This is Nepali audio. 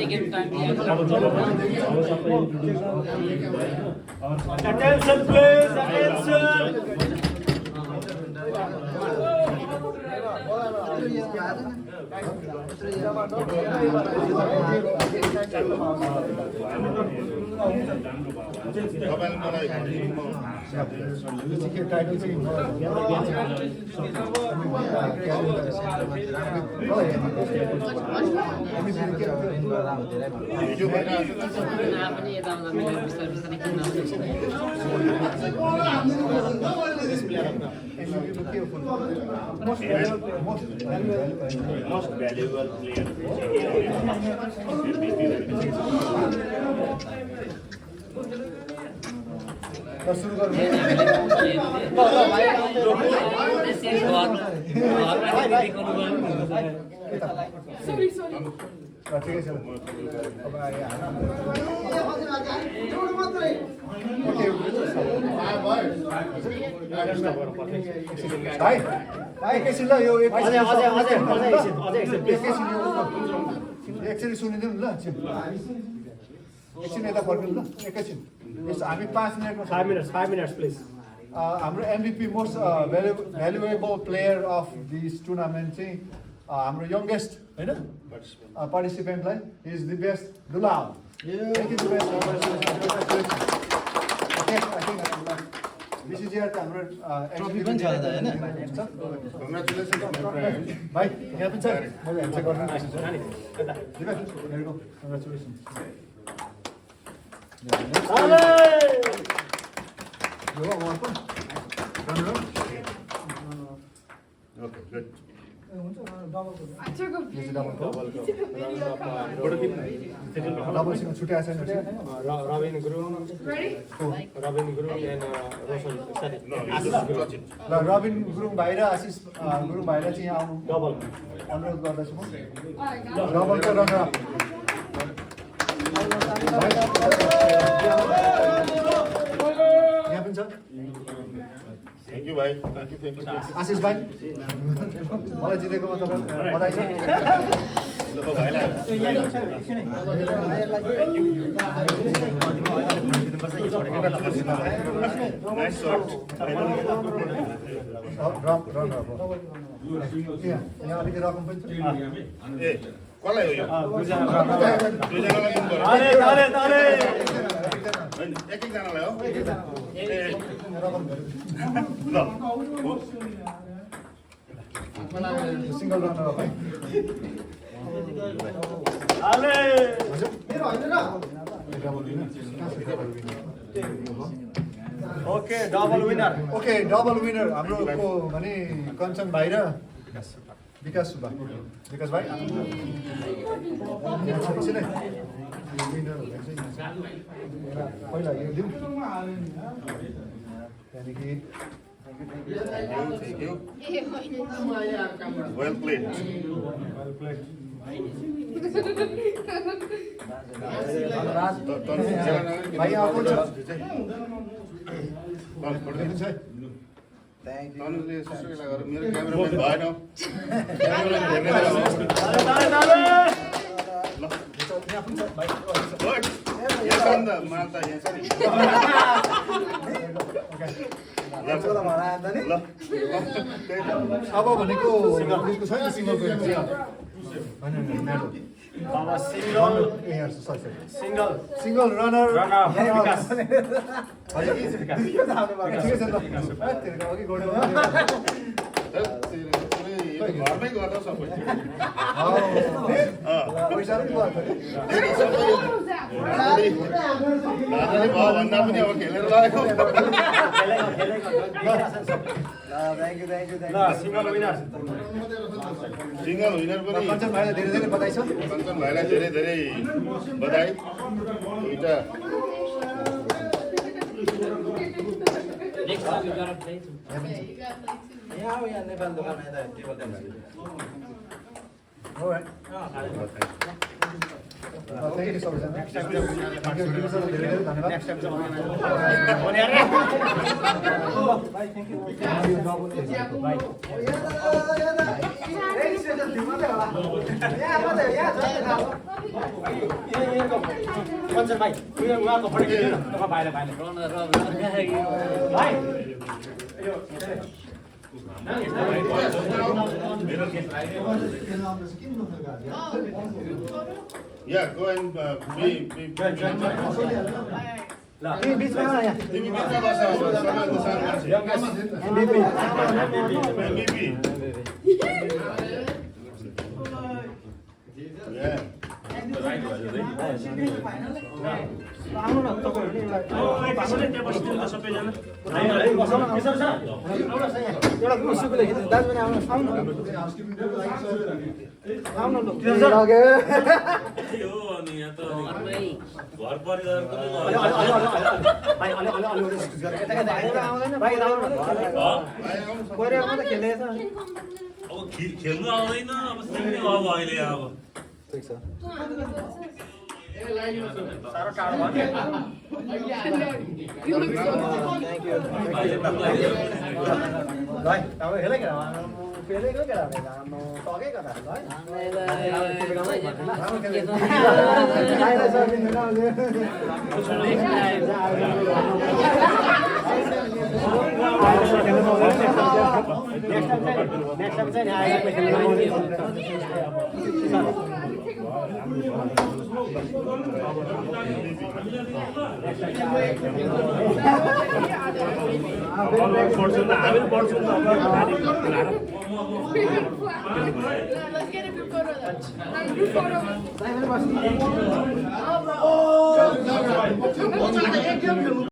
second time. Attention please, attention. Most valuable player. एकचोटि सुनिदिउँ ल एकछिन यता फर्किनु ल एकैछिन यस हामी 5 मिनेटमा 5 minutes please. हाम्रो MVP most valuable player of this tournament चाहिँ हाम्रो यङ्गेस्ट होइन पार्टिसिपेन्टलाई is the best Dulal this is हाम्रो ट्रफी पनि छ हैन भाइ यहाँ पनि छ मैले ह्यान्डसेक गर्न कङ्ग्रेचुलेसन Okay, good. डबल छुट्याएको छैन Robin Groom and Roshan. ल रबिन गुरुङ भाइ र आशिष गुरुङ भाइलाई चाहिँ यहाँ आउनु Double. अनुरोध गर्दछु म डबलको रनर यहाँ पनि छ Thank you, bhai. Thank you. आशिष भाइ मलाई जितेकोमा तपाईँलाई बधाई छ Look, bhai. Nice shot. यहाँ अलिकति रकम पनि छ Hey, कसलाई हो यो? दुईजनालाई दिनु पर्यो। एक-एकजनालाई हो? ल, हो। सिङ्गल रनर अप है Okay, double winner. Okay double winner हाम्रो को भने कञ्चन भाइ र विकास सुब्बा विकास भाइ एकछिनै पहिला यो दिउँ त्यहाँदेखि Thank you. Well played. भाइ अर्को छ तनुले यसो गरेर मेरो क्यामेराम्यान भएन। Good. यहाँ छ नि त, माल त यहाँ छ नि। ल, अब भनेको उसको छैन सिङ्गलको Single. Single runner Vikas. ठिकै छ ल अघि गयो घरमै गर्दा सबै। पैसा पनि भयो दाजुले भयो भन्दा पनि अब खेलेर लगेको। Single winner. सिङ्गल विनर पनि कञ्चन भाइलाई धेरै धेरै बधाई छ कञ्चन भाइलाई धेरै धेरै बधाई। दुईटा Next time you gotta play too. Alright. Thank you so much. Next time. Next time. Thank you. Kanchan भाइ उहाँको फोटो खिच्नु न भाइले भाइले भाइ Yeah, go and be. MVP. Yeah. खेल्नु आउँदैन अब सिक्ने अब अहिले अब साह्रो टाढो भयो भाइ अब हेलै केटा पेलेको केटा टकेको केटा नेक्स्ट टाइम चाहिँ आएर पढ्छु त हामी पढ्छौँ त Let's get a group photo then. Group photo.